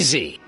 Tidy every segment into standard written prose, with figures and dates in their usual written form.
easy.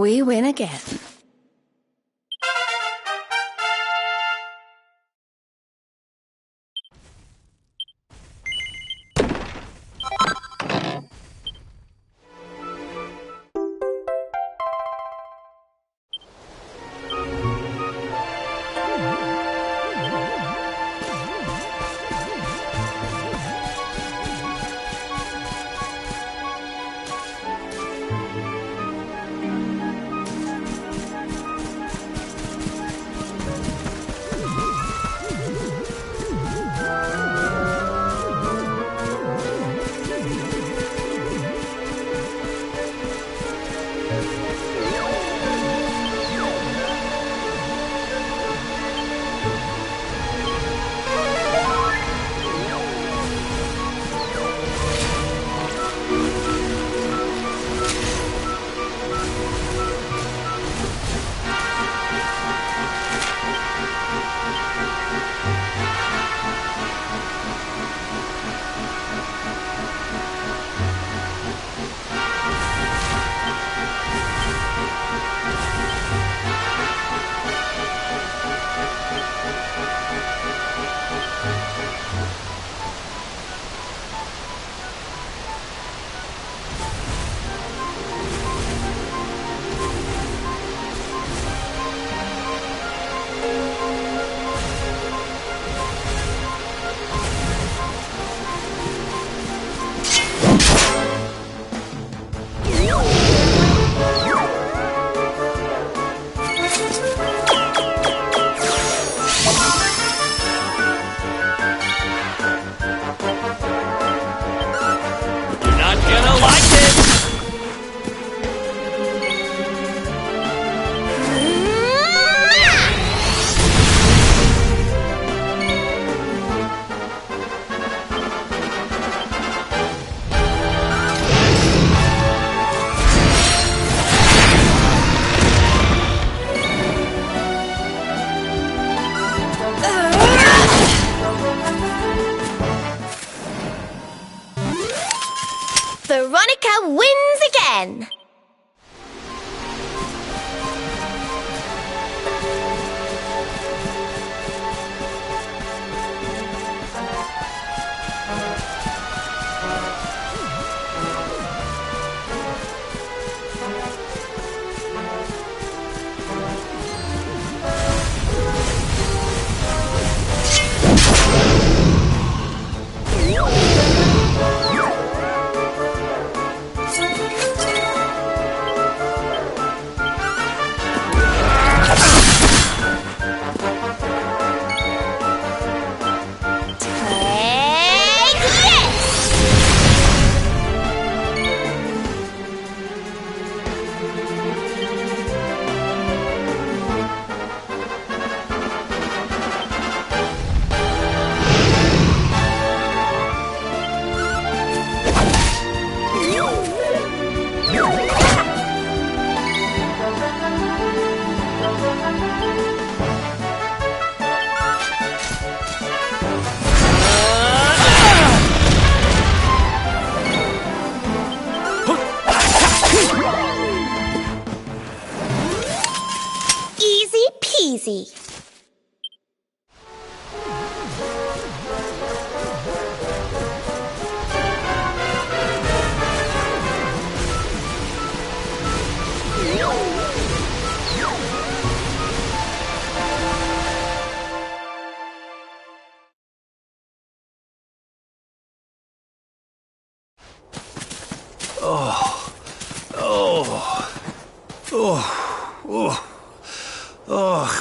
We win again. busy.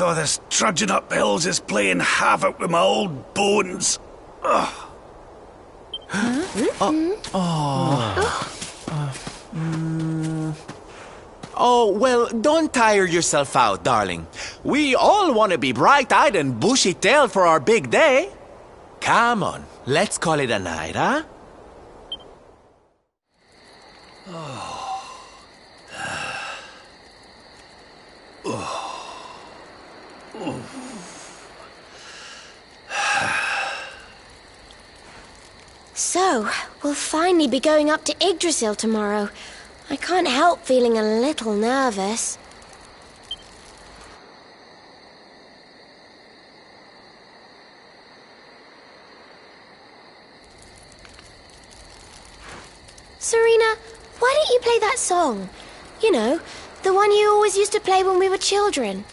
Oh, this trudging up hills is playing havoc with my old bones. Oh, well, don't tire yourself out, darling. We all want to be bright-eyed and bushy-tailed for our big day. Come on, let's call it a night, huh? So, we'll finally be going up to Yggdrasil tomorrow. I can't help feeling a little nervous. Serena, why don't you play that song? You know, the one you always used to play when we were children.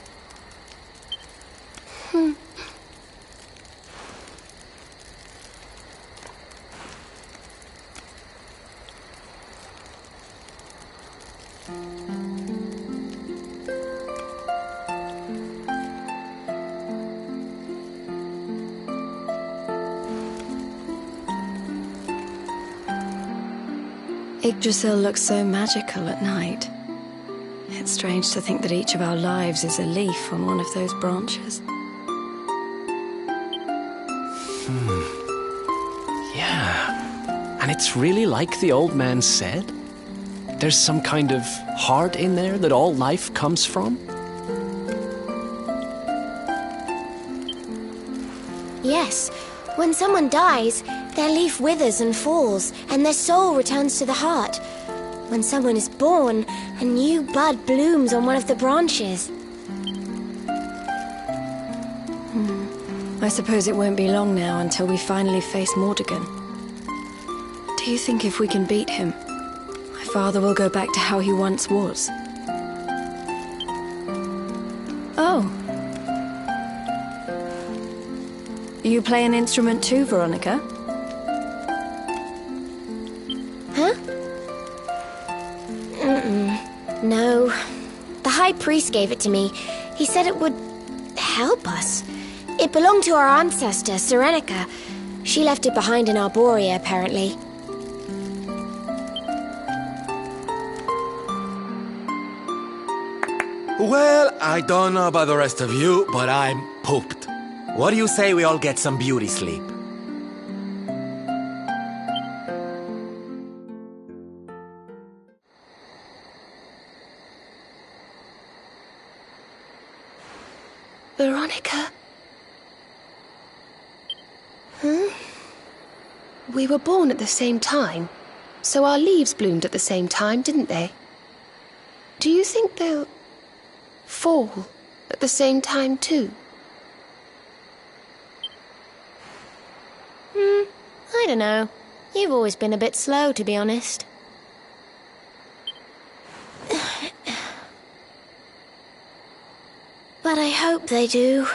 Yggdrasil looks so magical at night. It's strange to think that each of our lives is a leaf on one of those branches. Yeah. And it's really like the old man said? There's some kind of heart in there that all life comes from? Yes, when someone dies, their leaf withers and falls, and their soul returns to the heart. When someone is born, a new bud blooms on one of the branches. I suppose it won't be long now until we finally face Mordegon. Do you think if we can beat him, my father will go back to how he once was? Oh. You play an instrument too, Veronica? Huh? No. The High Priest gave it to me. He said it would help us. It belonged to our ancestor, Serenica. She left it behind in Arborea, apparently. Well, I don't know about the rest of you, but I'm pooped. What do you say we all get some beauty sleep? Veronica? Huh? We were born at the same time, so our leaves bloomed at the same time, didn't they? Do you think they'll fall at the same time too? I don't know. You've always been a bit slow, to be honest. But I hope they do.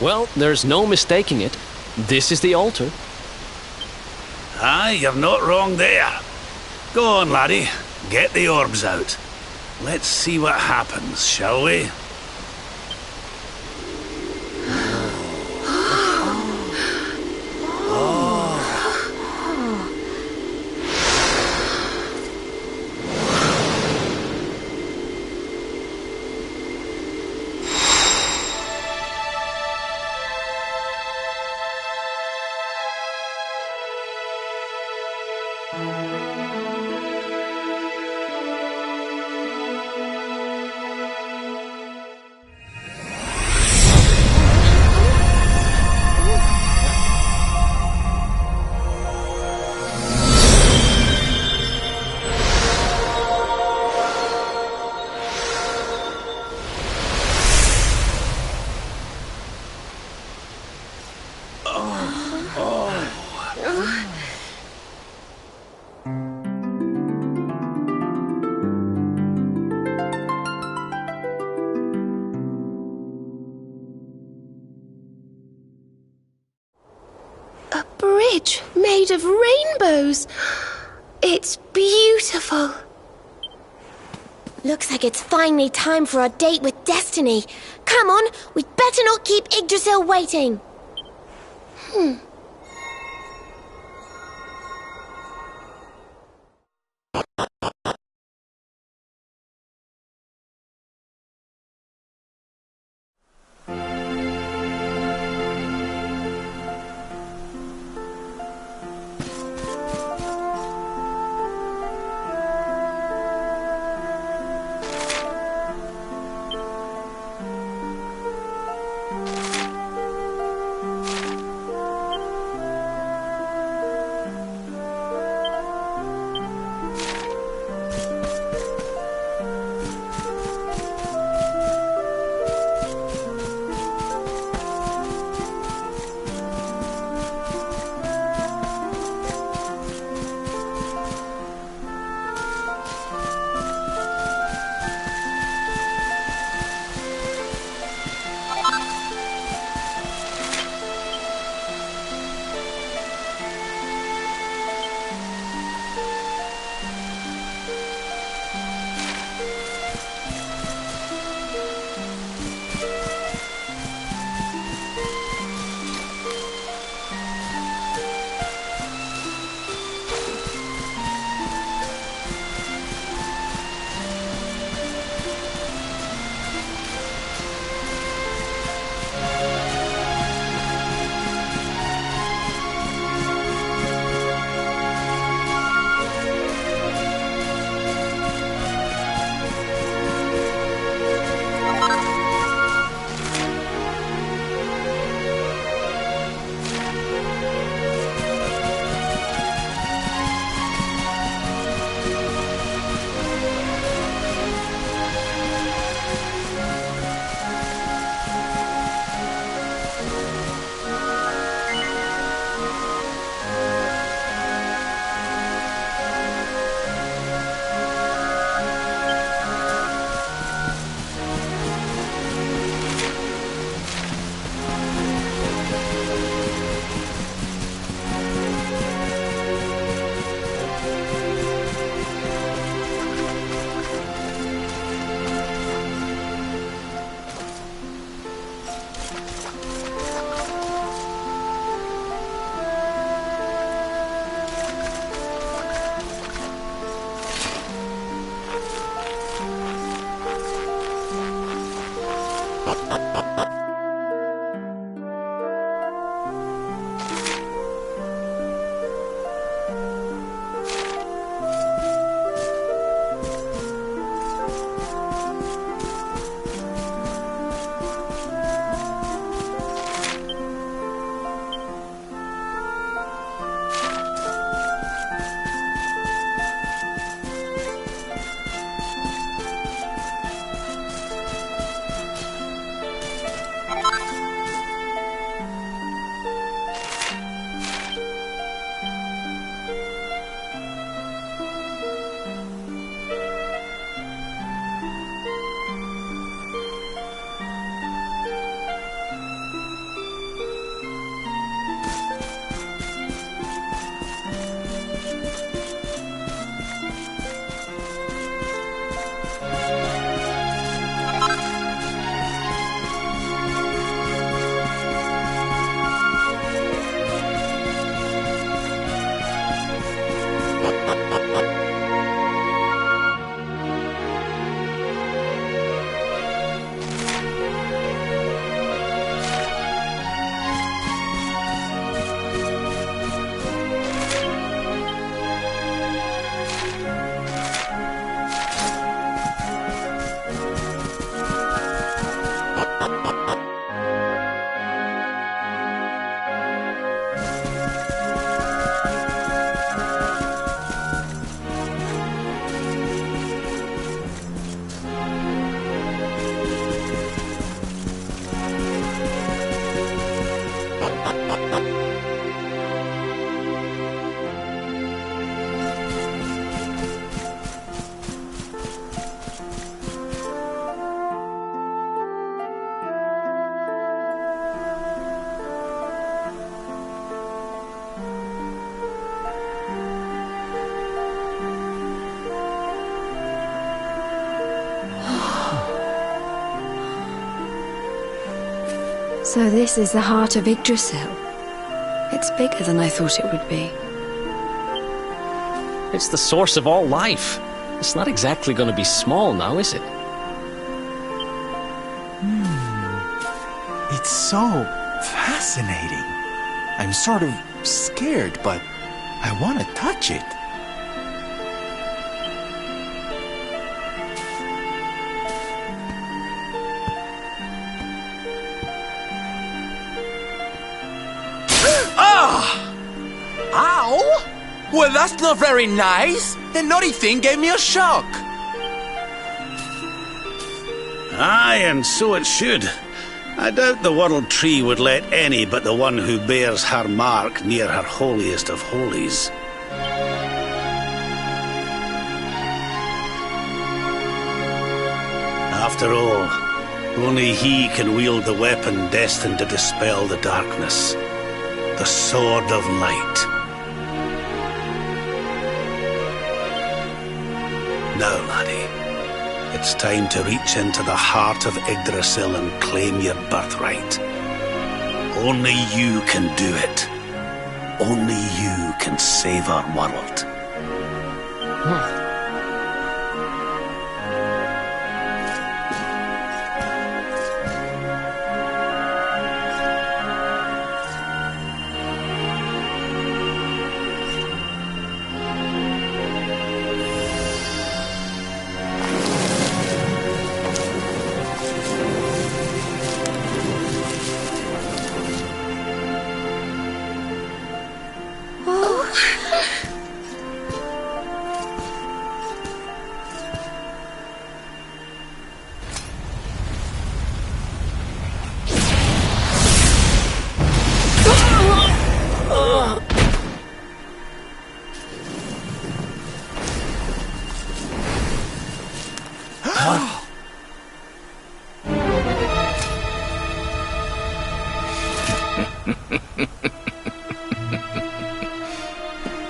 Well, there's no mistaking it. This is the altar. Aye, you're not wrong there. Go on, laddie. Get the orbs out. Let's see what happens, shall we? A bridge made of rainbows. It's beautiful. Looks like it's finally time for our date with Destiny. Come on, we'd better not keep Yggdrasil waiting. So this is the heart of Yggdrasil. It's bigger than I thought it would be. It's the source of all life. It's not exactly going to be small now, is it? It's so fascinating. I'm sort of scared, but I want to touch it. Ow! Well, that's not very nice. The naughty thing gave me a shock. Aye, and so it should. I doubt the World Tree would let any but the one who bears her mark near her holiest of holies. After all, only he can wield the weapon destined to dispel the darkness. The Sword of Light. Now, laddie, it's time to reach into the heart of Yggdrasil and claim your birthright. Only you can do it. Only you can save our world.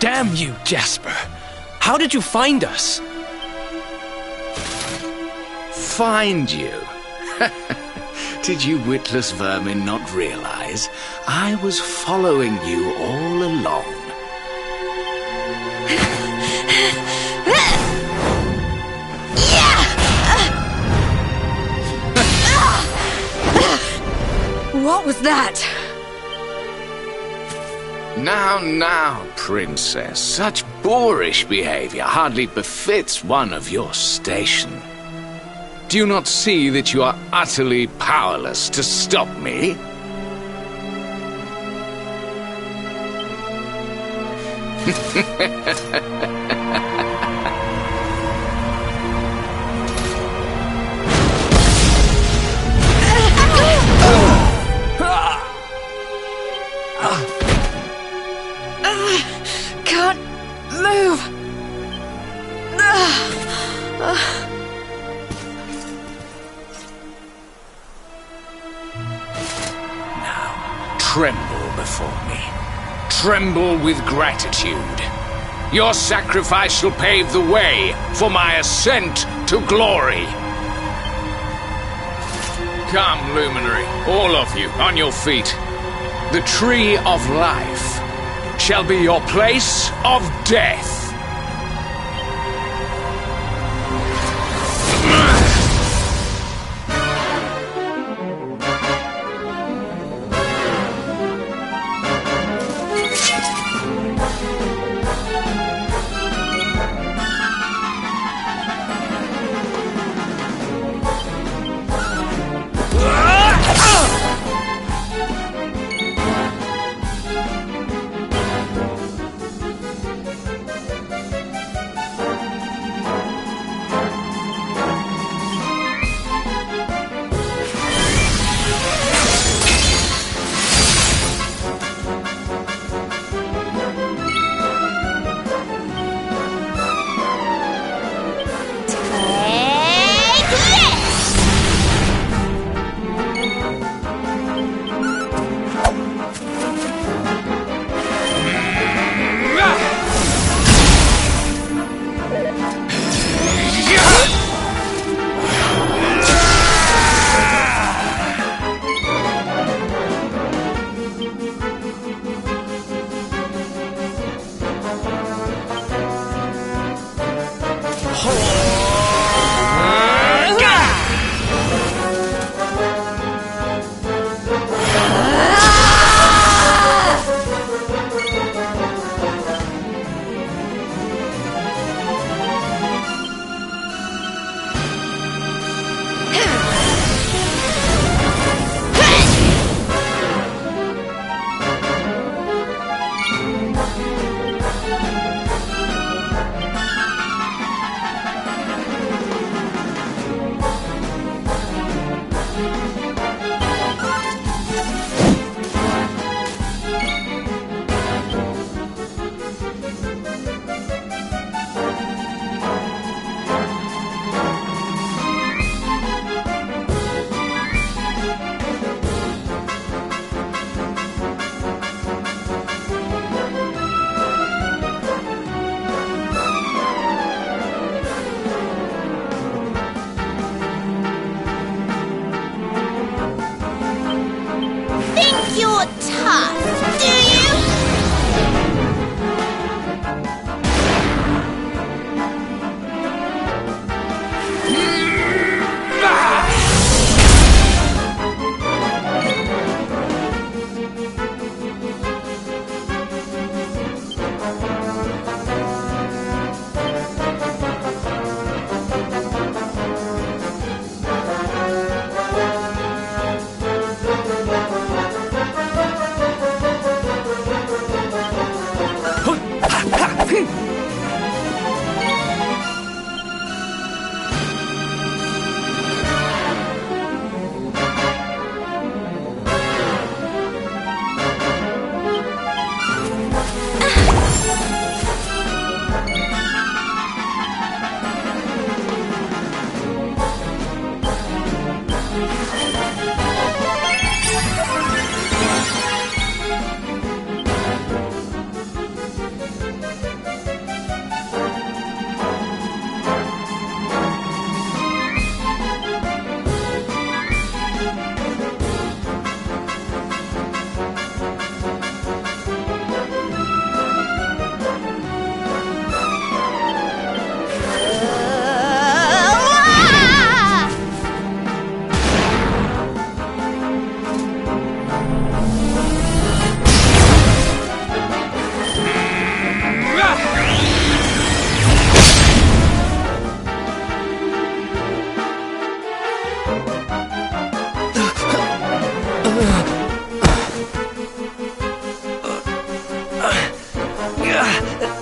Damn you, Jasper! How did you find us? Find you? Did you witless vermin not realize I was following you all along? What was that? Now, princess, such boorish behavior hardly befits one of your station. Do you not see that you are utterly powerless to stop me? Can't move. Tremble before me. Tremble with gratitude. Your sacrifice shall pave the way for my ascent to glory. Come, luminary, all of you, on your feet. The tree of life shall be your place of death.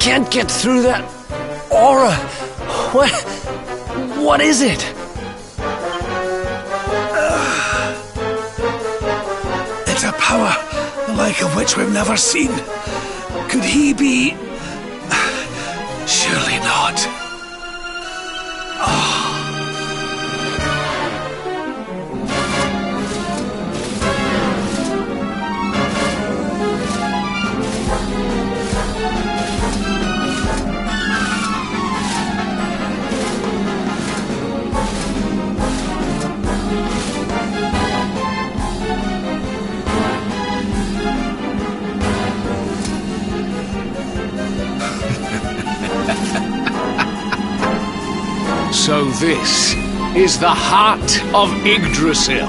can't get through that aura. What is it? It's a power the like of which we've never seen. Could he be... Surely not. So this is the heart of Yggdrasil.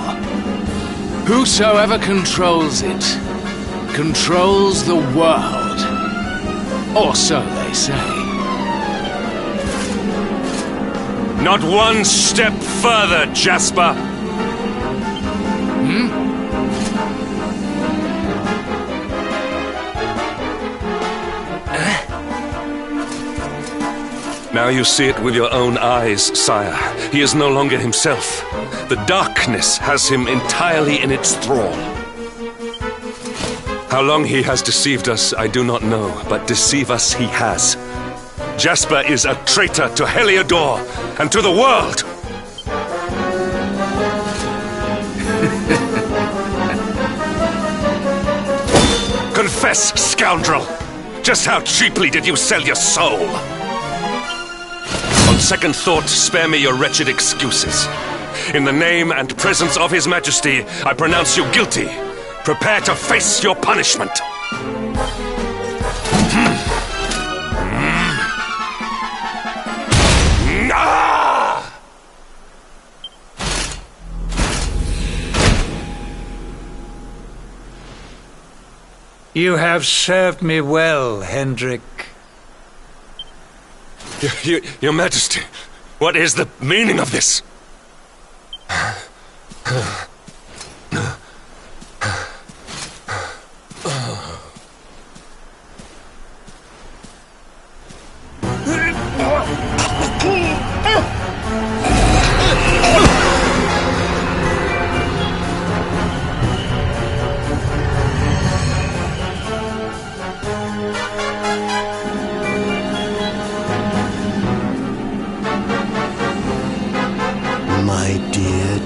Whosoever controls it, controls the world. Or so they say. Not one step further, Jasper! Now you see it with your own eyes, sire. He is no longer himself. The darkness has him entirely in its thrall. How long he has deceived us, I do not know, but deceive us he has. Jasper is a traitor to Heliodor and to the world! Confess, scoundrel! Just how cheaply did you sell your soul? On second thought, spare me your wretched excuses. In the name and presence of His Majesty, I pronounce you guilty. Prepare to face your punishment. You have served me well, Hendrik. Your Majesty, what is the meaning of this?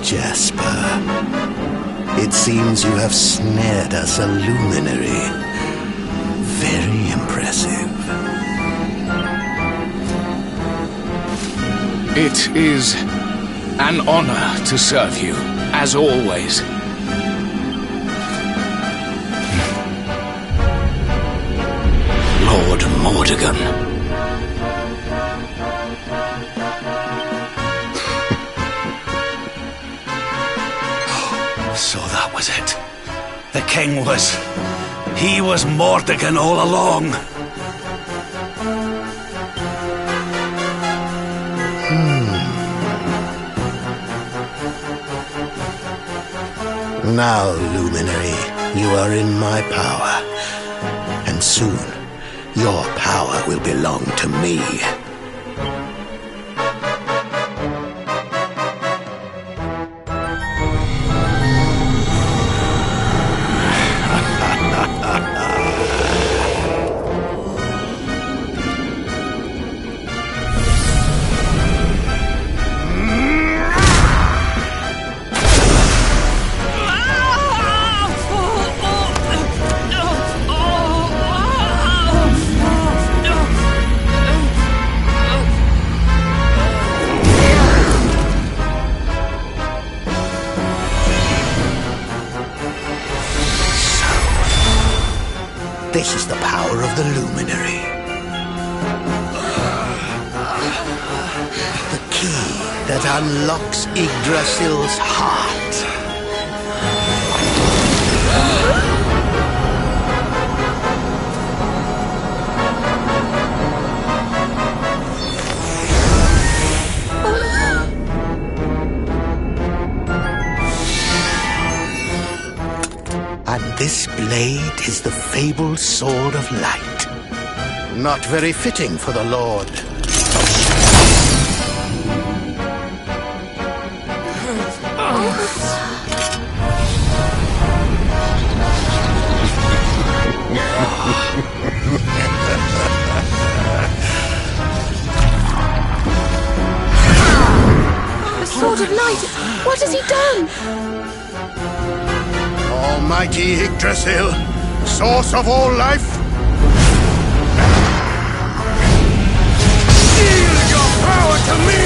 Jasper, it seems you have snared us a luminary. Very impressive. It is an honor to serve you, as always. Lord Mordegon. So that was it. The king was... He was Mordegon all along. Now, Luminary, you are in my power. And soon, your power will belong to me. This is the power of the Luminary. The key that unlocks Yggdrasil's heart. And this blade is the fabled Sword of Light. Not very fitting for the Lord. The Sword of Light! What has he done? Almighty Yggdrasil, source of all life, yield your power to me!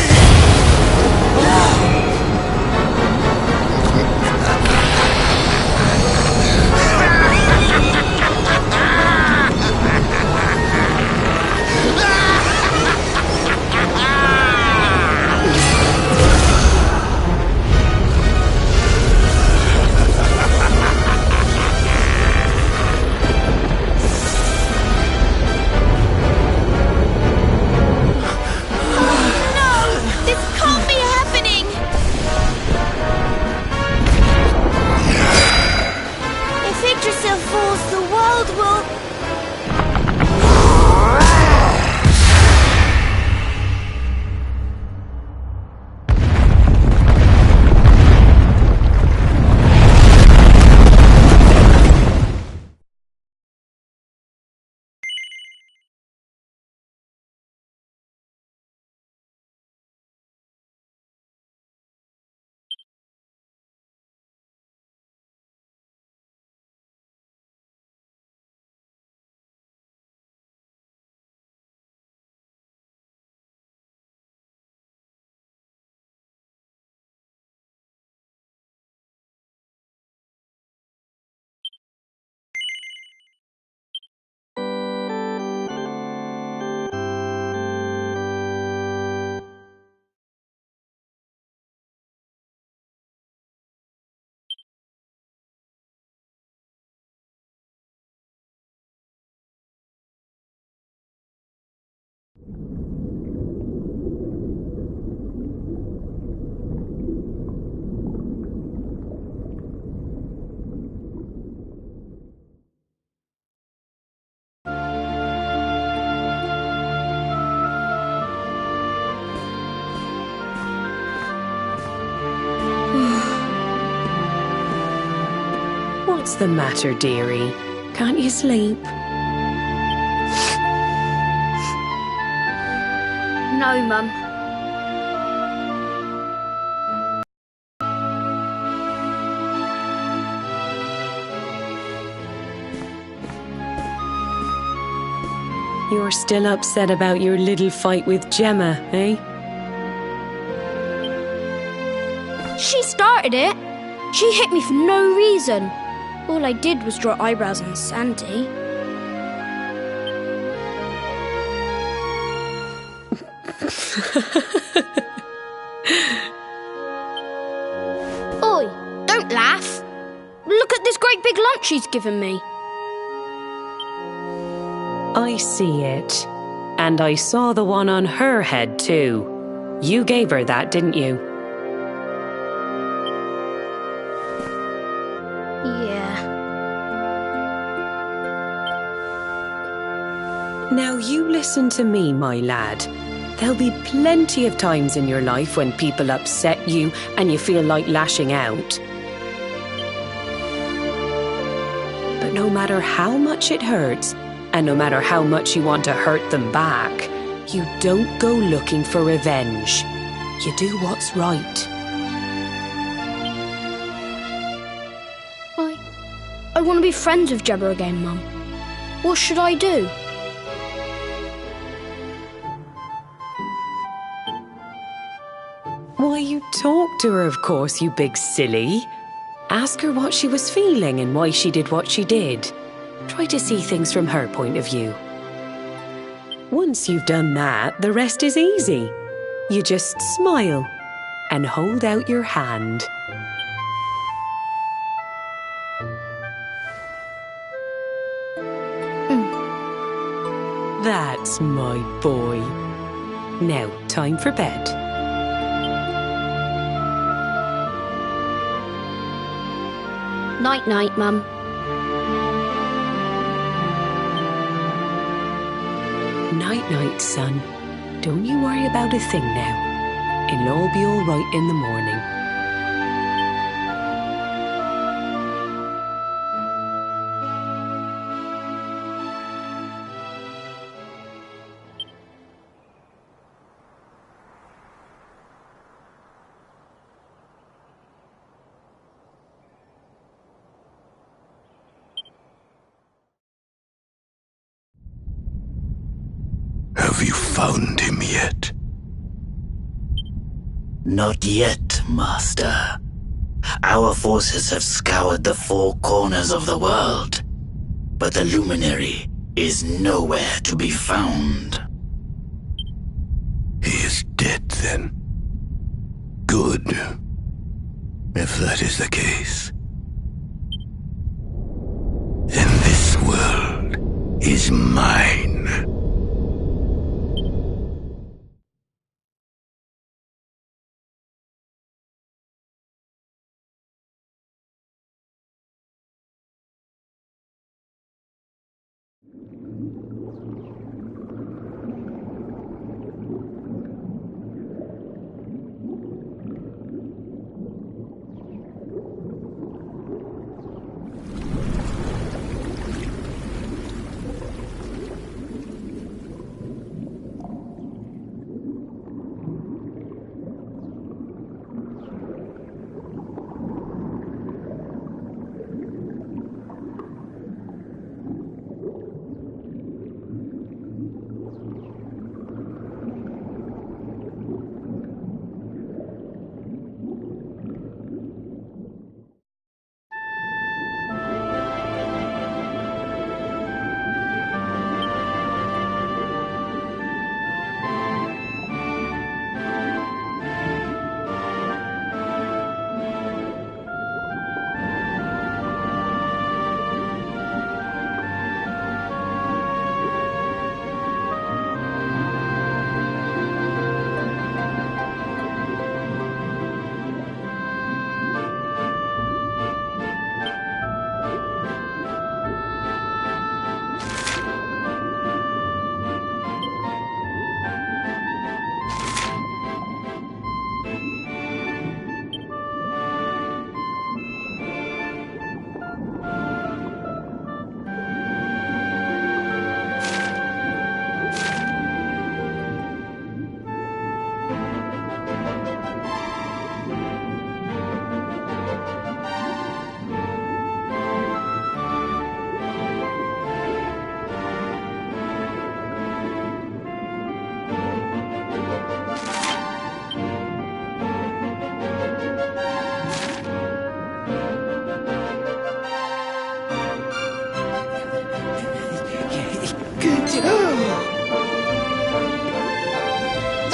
What's the matter, dearie? Can't you sleep? No, Mum. You're still upset about your little fight with Gemma, eh? She started it. She hit me for no reason. All I did was draw eyebrows on Sandy. Oi, don't laugh. Look at this great big lunch she's given me. I see it. And I saw the one on her head, too. You gave her that, didn't you? Now you listen to me, my lad. There'll be plenty of times in your life when people upset you and you feel like lashing out. But no matter how much it hurts, and no matter how much you want to hurt them back, you don't go looking for revenge. You do what's right. I want to be friends with Gemma again, Mum. What should I do? Why, you talked to her, of course, you big silly. Ask her what she was feeling and why she did what she did. Try to see things from her point of view. Once you've done that, the rest is easy. You just smile and hold out your hand. That's my boy. Now, time for bed. Night-night, Mum. Night-night, son. Don't you worry about a thing now. It'll all be all right in the morning. Have you found him yet? Not yet, Master. Our forces have scoured the four corners of the world, but the luminary is nowhere to be found. He is dead, then. Good. If that is the case, then this world is mine.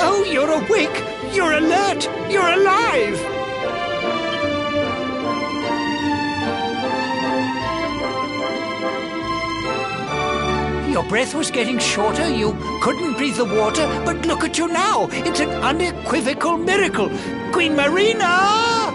Oh, you're awake! You're alert! You're alive! Your breath was getting shorter, you couldn't breathe the water, but look at you now! It's an unequivocal miracle! Queen Marina!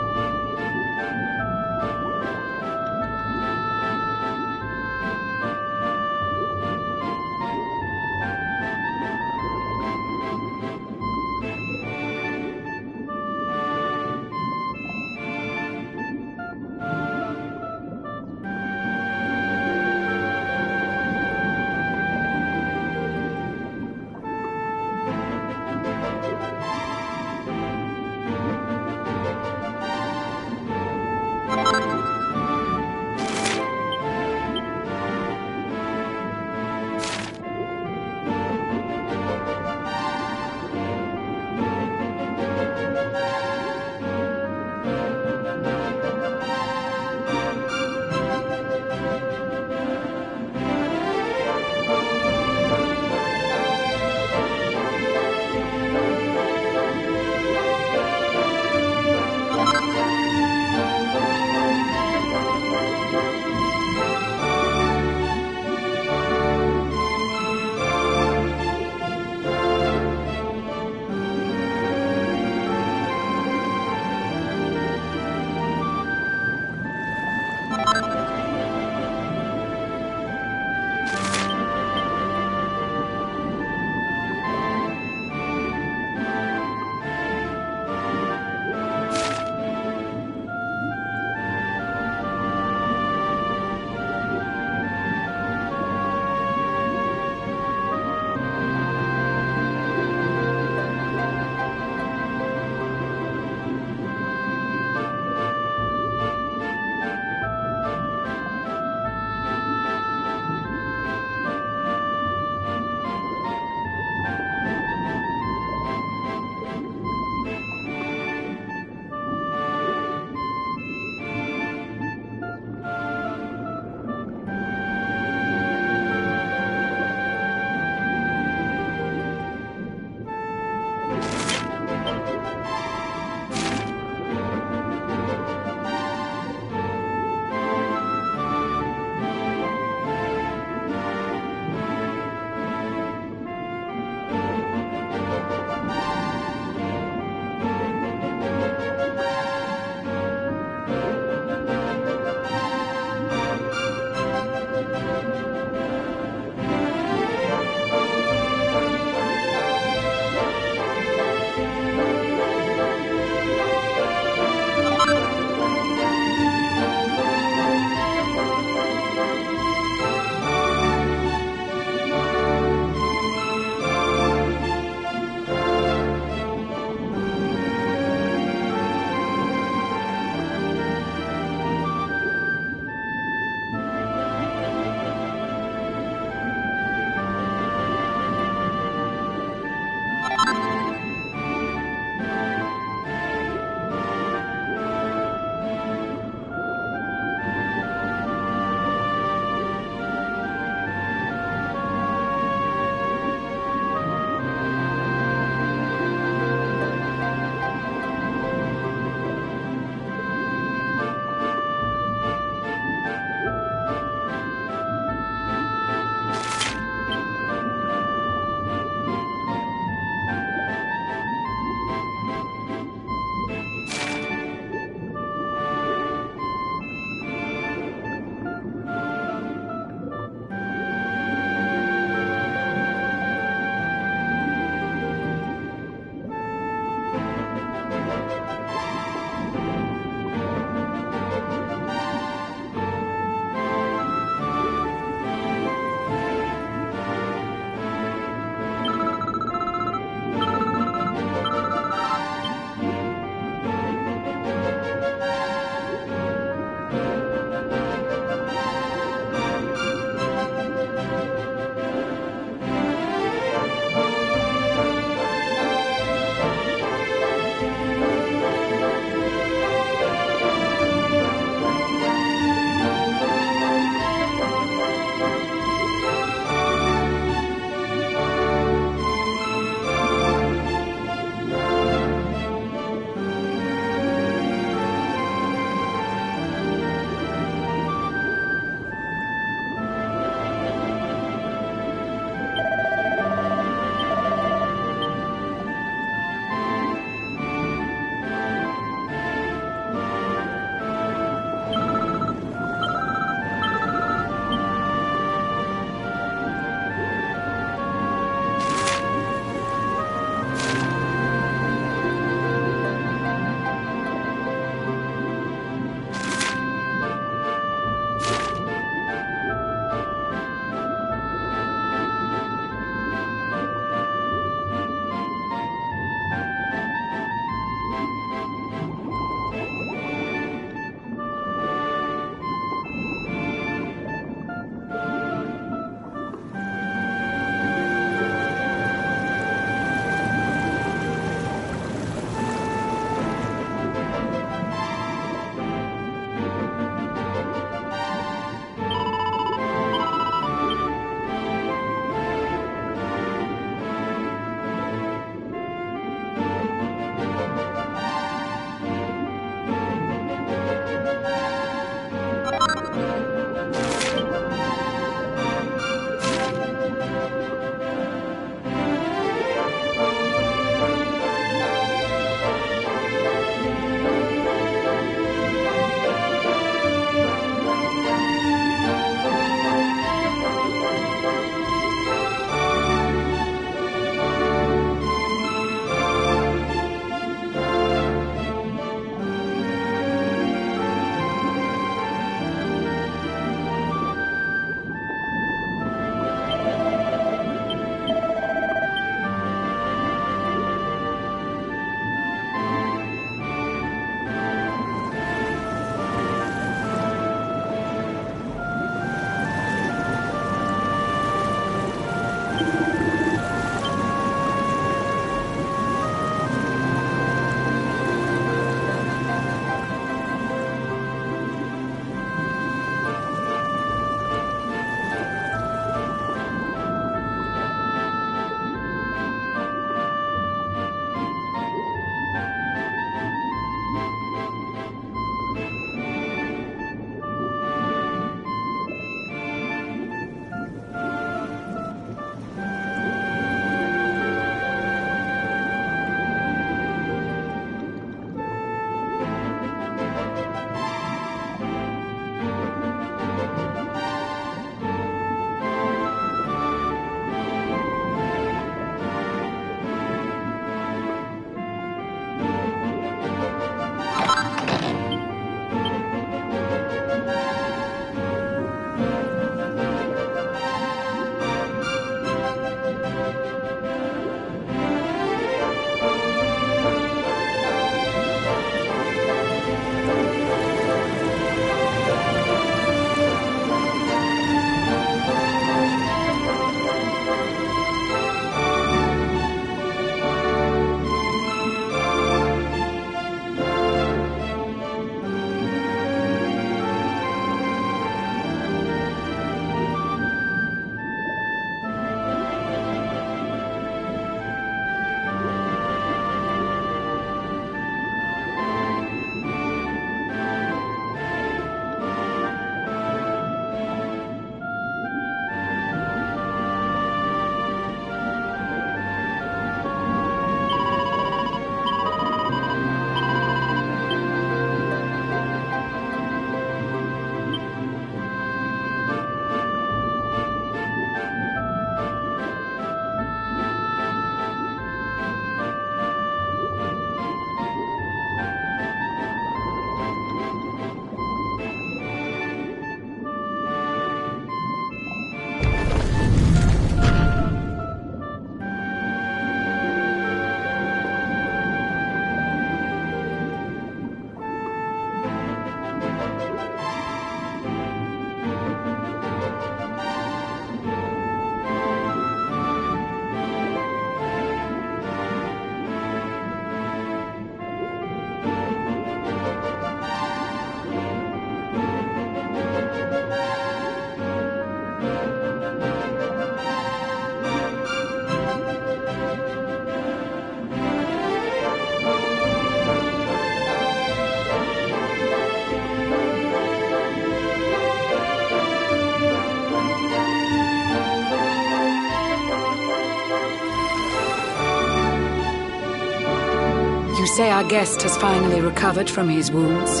say our guest has finally recovered from his wounds?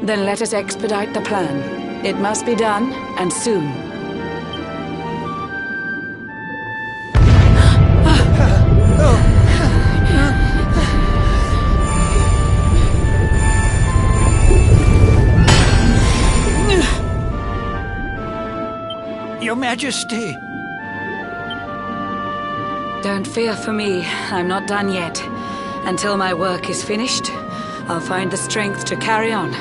Then let us expedite the plan. It must be done, and soon. Your Majesty! Don't fear for me. I'm not done yet. Until my work is finished, I'll find the strength to carry on.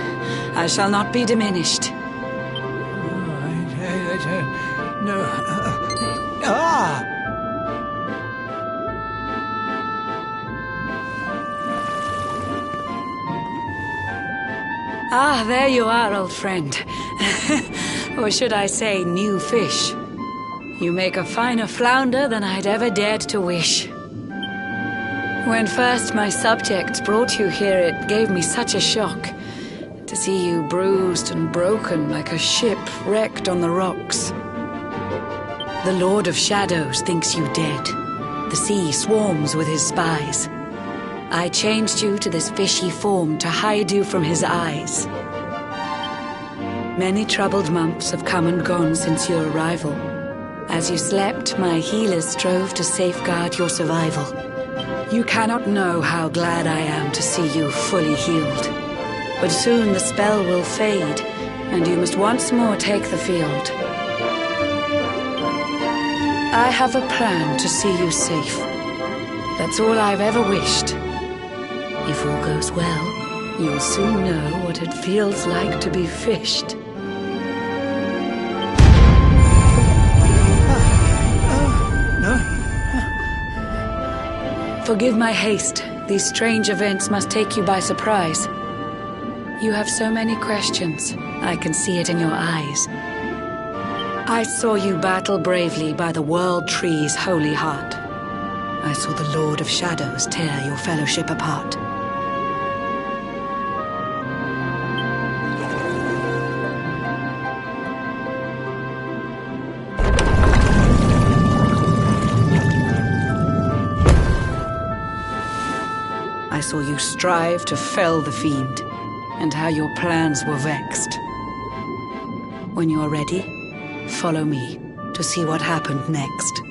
I shall not be diminished. No. Ah! Ah, there you are, old friend. Or should I say, new fish. You make a finer flounder than I'd ever dared to wish. When first my subjects brought you here, it gave me such a shock to see you bruised and broken like a ship wrecked on the rocks. The Lord of Shadows thinks you dead. The sea swarms with his spies. I changed you to this fishy form to hide you from his eyes. Many troubled months have come and gone since your arrival. As you slept, my healers strove to safeguard your survival. You cannot know how glad I am to see you fully healed. But soon the spell will fade, and you must once more take the field. I have a plan to see you safe. That's all I've ever wished. If all goes well, you'll soon know what it feels like to be fished. Forgive my haste. These strange events must take you by surprise. You have so many questions. I can see it in your eyes. I saw you battle bravely by the World Tree's holy heart. I saw the Lord of Shadows tear your fellowship apart. I saw you strive to fell the fiend, and how your plans were vexed. When you are ready, follow me to see what happened next.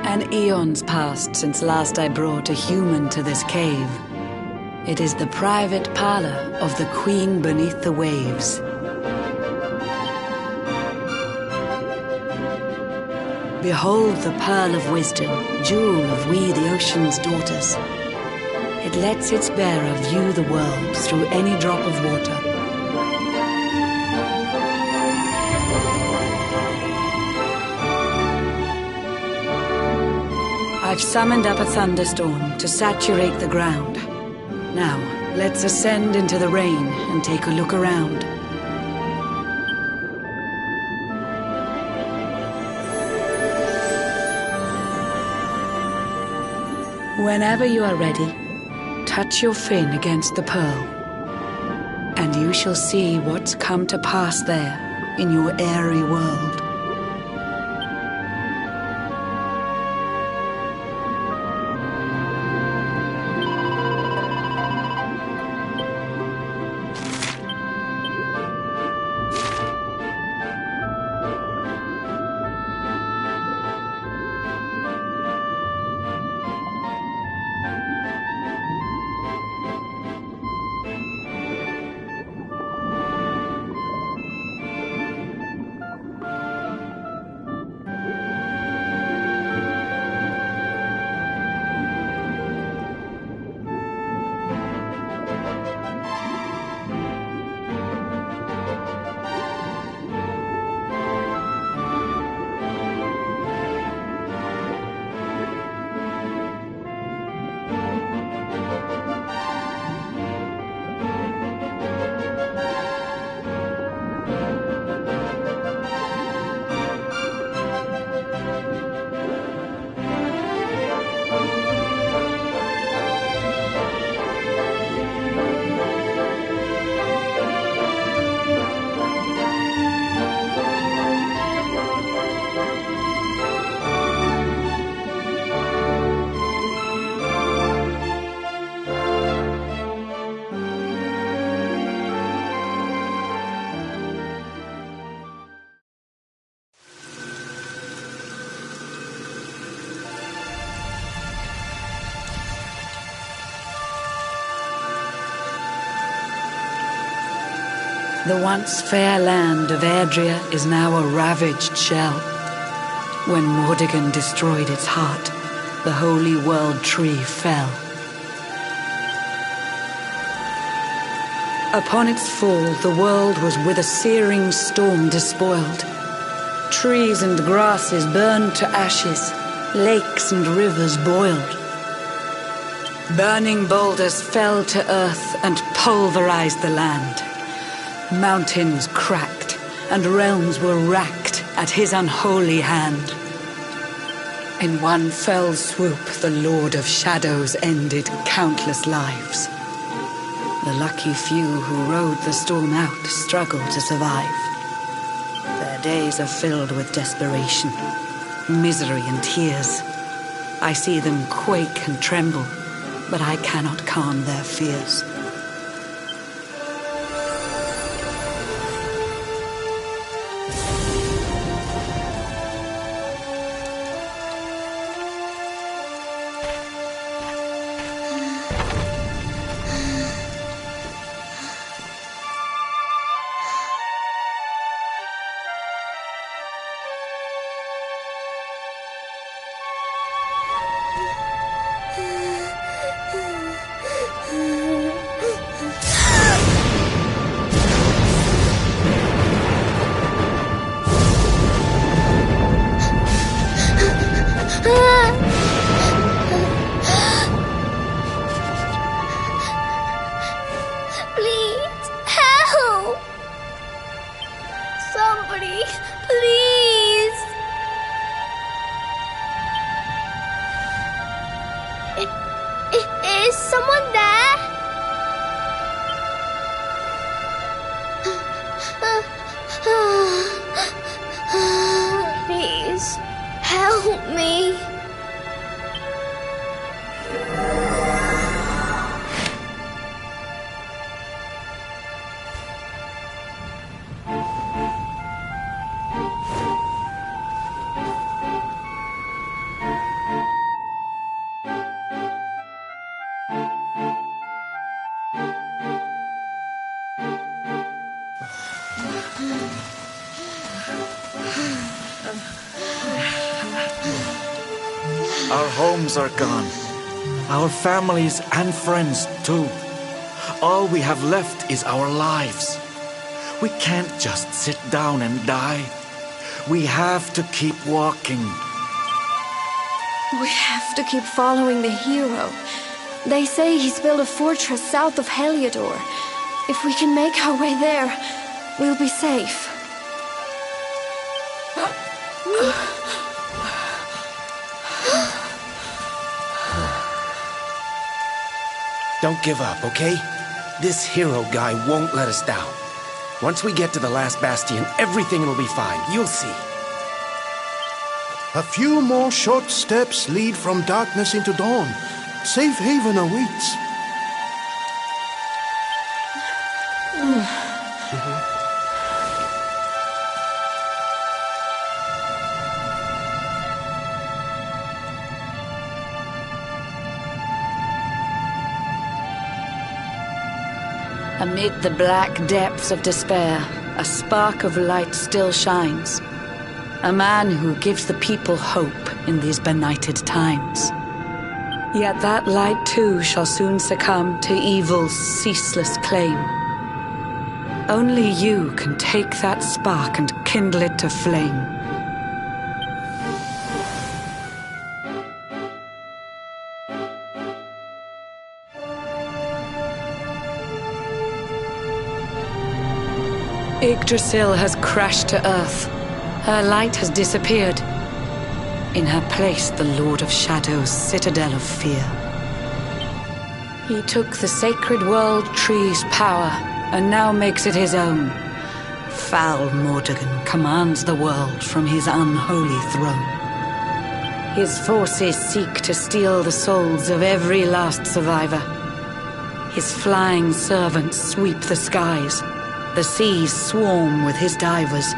An eon's passed since last I brought a human to this cave. It is the private parlor of the Queen beneath the waves. Behold the pearl of wisdom, jewel of we the ocean's daughters. It lets its bearer view the world through any drop of water. I've summoned up a thunderstorm to saturate the ground. Now, let's ascend into the rain and take a look around. Whenever you are ready, touch your fin against the pearl, and you shall see what's come to pass there in your airy world. The once fair land of Erdrea is now a ravaged shell. When Mordegon destroyed its heart, the holy world tree fell. Upon its fall, the world was with a searing storm despoiled. Trees and grasses burned to ashes, lakes and rivers boiled. Burning boulders fell to earth and pulverized the land. Mountains cracked, and realms were racked at his unholy hand. In one fell swoop, the Lord of Shadows ended countless lives. The lucky few who rode the storm out struggled to survive. Their days are filled with desperation, misery and tears. I see them quake and tremble, but I cannot calm their fears. Help me. Our homes are gone. Our families and friends, too. All we have left is our lives. We can't just sit down and die. We have to keep walking. We have to keep following the hero. They say he's built a fortress south of Heliodor. If we can make our way there, we'll be safe. Don't give up, okay? This hero guy won't let us down. Once we get to the last bastion, everything will be fine. You'll see. A few more short steps lead from darkness into dawn. Safe haven awaits. Amid the black depths of despair, a spark of light still shines. A man who gives the people hope in these benighted times. Yet that light too shall soon succumb to evil's ceaseless claim. Only you can take that spark and kindle it to flame. Yggdrasil has crashed to earth. Her light has disappeared. In her place, the Lord of Shadows' citadel of fear. He took the sacred world tree's power and now makes it his own. Foul Mordegon commands the world from his unholy throne. His forces seek to steal the souls of every last survivor. His flying servants sweep the skies. The seas swarm with his divers.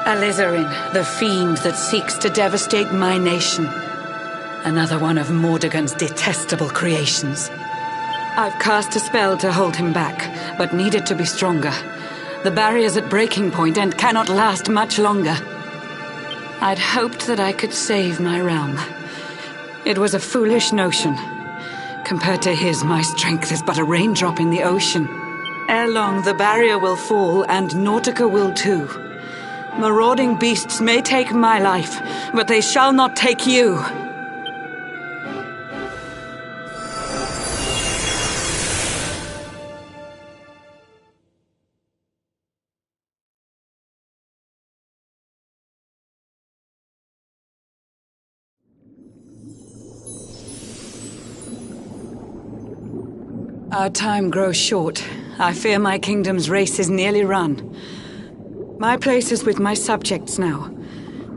Alizarin, the fiend that seeks to devastate my nation. Another one of Mordegon's detestable creations. I've cast a spell to hold him back, but needed to be stronger. The barrier's at breaking point and cannot last much longer. I'd hoped that I could save my realm. It was a foolish notion. Compared to his, my strength is but a raindrop in the ocean. Ere long, the barrier will fall, and Nautica will too. Marauding beasts may take my life, but they shall not take you. Our time grows short. I fear my kingdom's race is nearly run. My place is with my subjects now.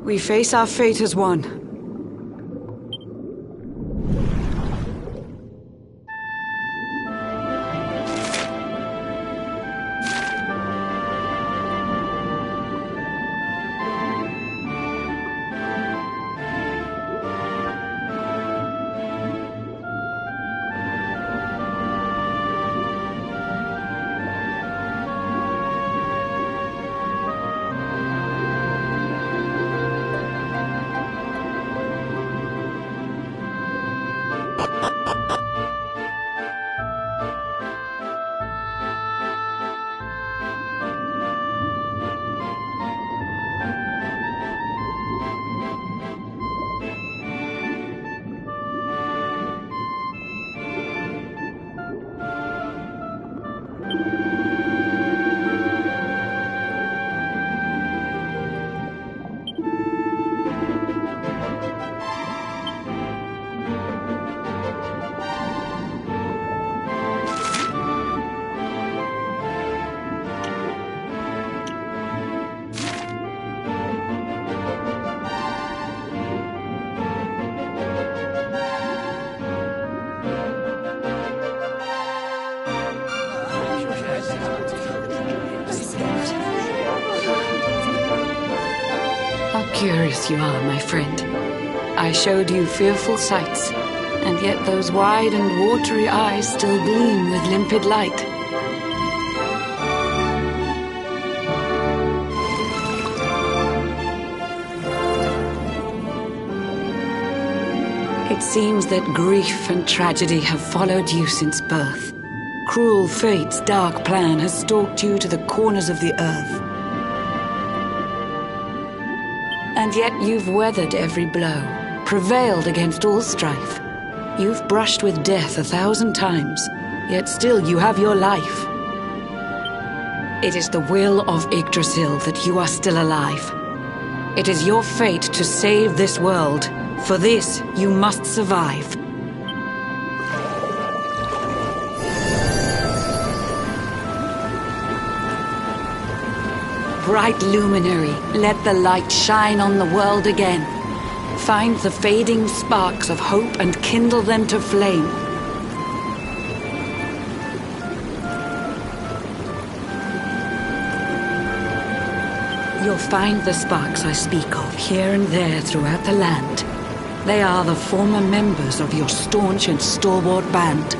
We face our fate as one. curious you are, my friend. I showed you fearful sights, and yet those wide and watery eyes still gleam with limpid light. It seems that grief and tragedy have followed you since birth. Cruel fate's dark plan has stalked you to the corners of the earth. And yet you've weathered every blow, prevailed against all strife. You've brushed with death 1,000 times, yet still you have your life. It is the will of Yggdrasil that you are still alive. It is your fate to save this world. For this, you must survive. Bright luminary, let the light shine on the world again. Find the fading sparks of hope and kindle them to flame. You'll find the sparks I speak of here and there throughout the land. They are the former members of your staunch and stalwart band.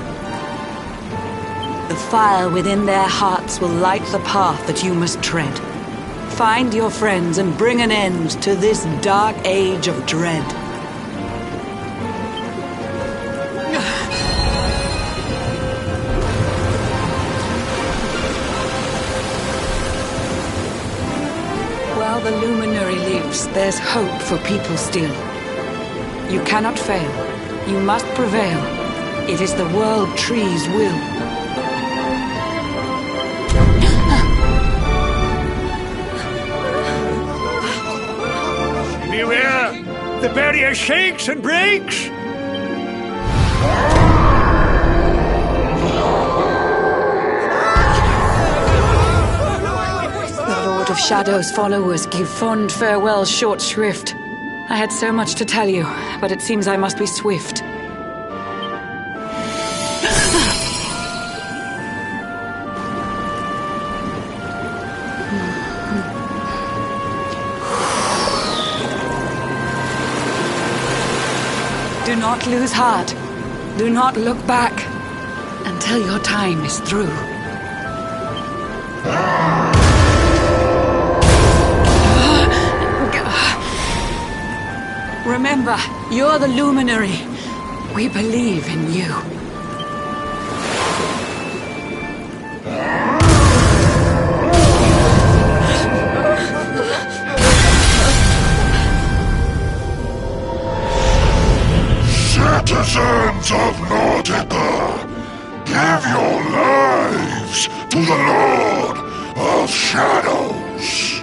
The fire within their hearts will light the path that you must tread. Find your friends and bring an end to this dark age of dread. While the luminary lives, there's hope for people still. You cannot fail. You must prevail. It is the World Tree's will. Beware! The barrier shakes and breaks! The Lord of Shadow's followers give fond farewell short shrift. I had so much to tell you, but it seems I must be swift. Do not lose heart. Do not look back until your time is through. Remember, you're the luminary. We believe in you. Citizens of Nautica, give your lives to the Lord of Shadows.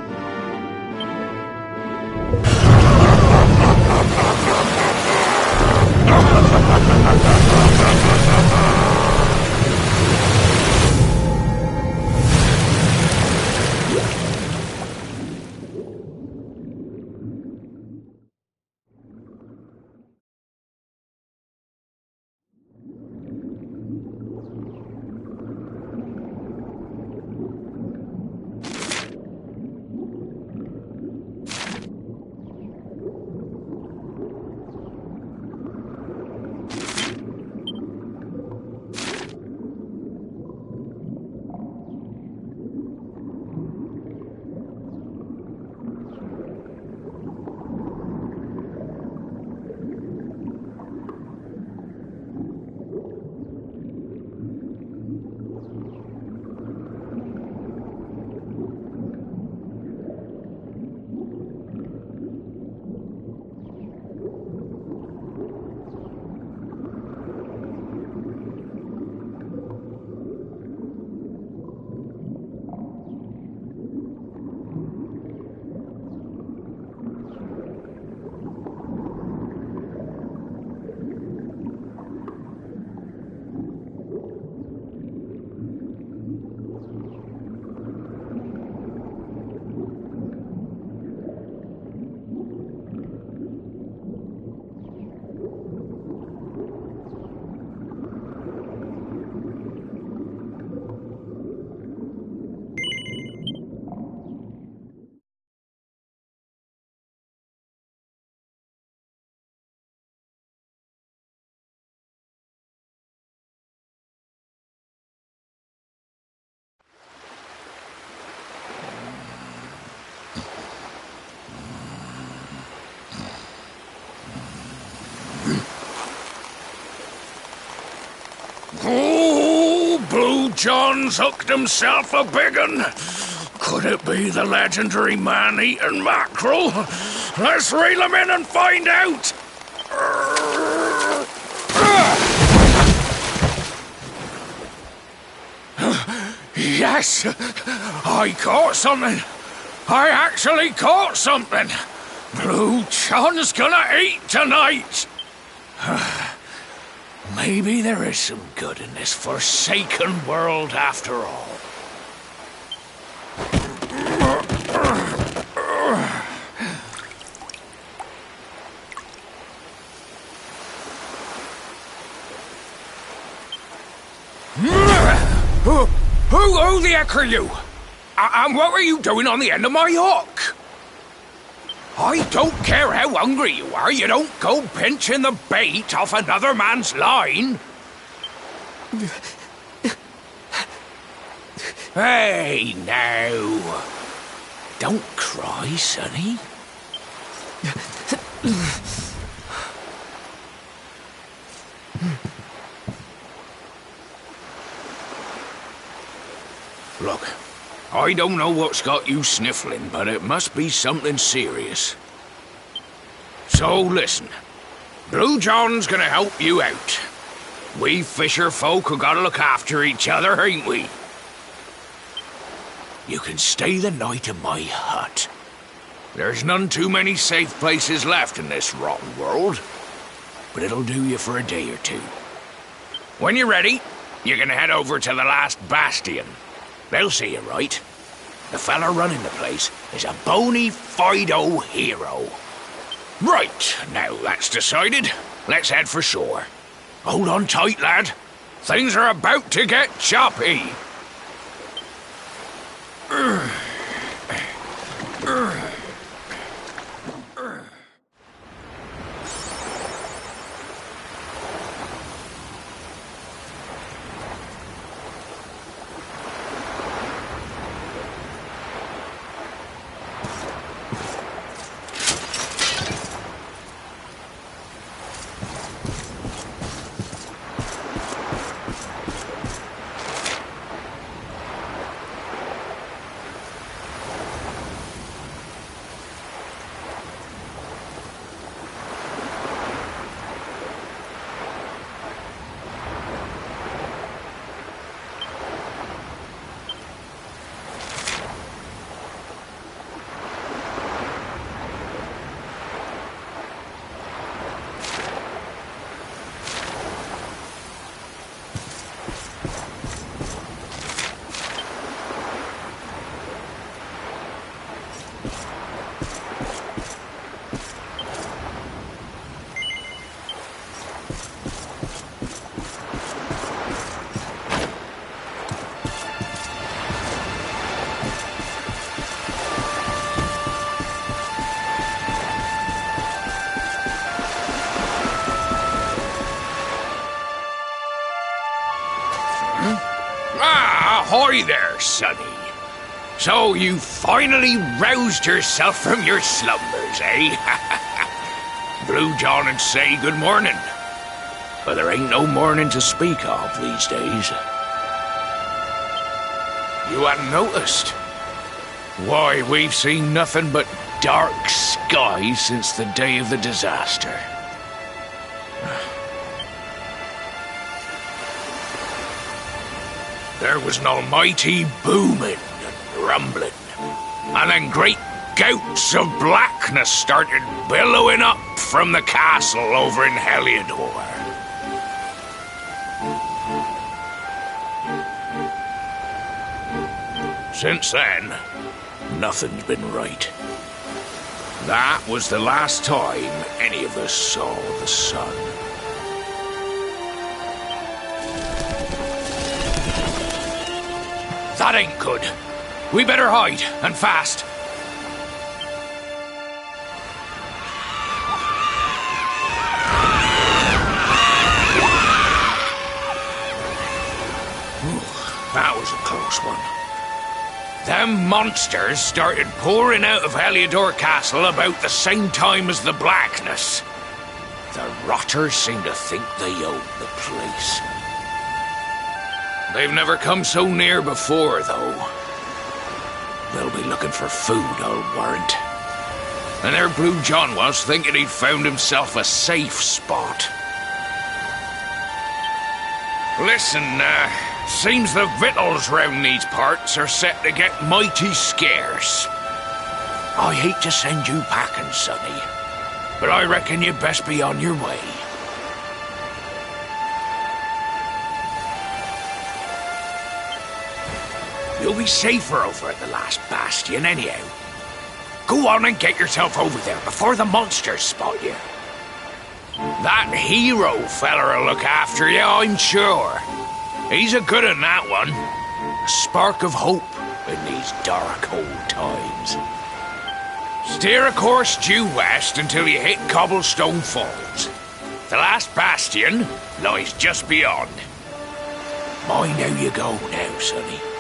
Oh, Blue John's hooked himself a big un. Could it be the legendary man-eating mackerel? Let's reel him in and find out! Yes! I caught something! I actually caught something! Blue John's gonna eat tonight! Maybe there is some good in this forsaken world after all. Who the heck are you? And what were you doing on the end of my hook? I don't care how hungry you are, you don't go pinching the bait off another man's line. Hey, now. Don't cry, sonny. Look, I don't know what's got you sniffling, but it must be something serious. So listen, Blue John's gonna help you out. We fisher folk have gotta look after each other, ain't we? You can stay the night in my hut. There's none too many safe places left in this rotten world, but it'll do you for a day or two. When you're ready, you're gonna head over to the last bastion. They'll see you right. The fella running the place is a bony Fido hero. Right, now that's decided, let's head for shore. Hold on tight, lad. Things are about to get choppy. Ahoy there, sonny. So you finally roused yourself from your slumbers, eh? Blue John and say good morning. But there ain't no morning to speak of these days. You hadn't noticed? Why, we've seen nothing but dark skies since the day of the disaster. There was an almighty booming and rumbling, and then great gouts of blackness started billowing up from the castle over in Heliodor. Since then, nothing's been right. That was the last time any of us saw the sun. That ain't good. We better hide, and fast. Ooh, that was a close one. Them monsters started pouring out of Heliodor Castle about the same time as the blackness. The rotters seem to think they own the place. They've never come so near before, though. They'll be looking for food, I'll warrant. And their Blue John was thinking he'd found himself a safe spot. Listen, seems the victuals round these parts are set to get mighty scarce. I hate to send you packing, sonny, but I reckon you'd best be on your way. You'll be safer over at the last bastion anyhow. Go on and get yourself over there before the monsters spot you. That hero feller'll look after you, I'm sure. He's a good un, that one. A spark of hope in these dark old times. Steer a course due west until you hit Cobblestone Falls. The last bastion lies just beyond. Mind how you go now, sonny.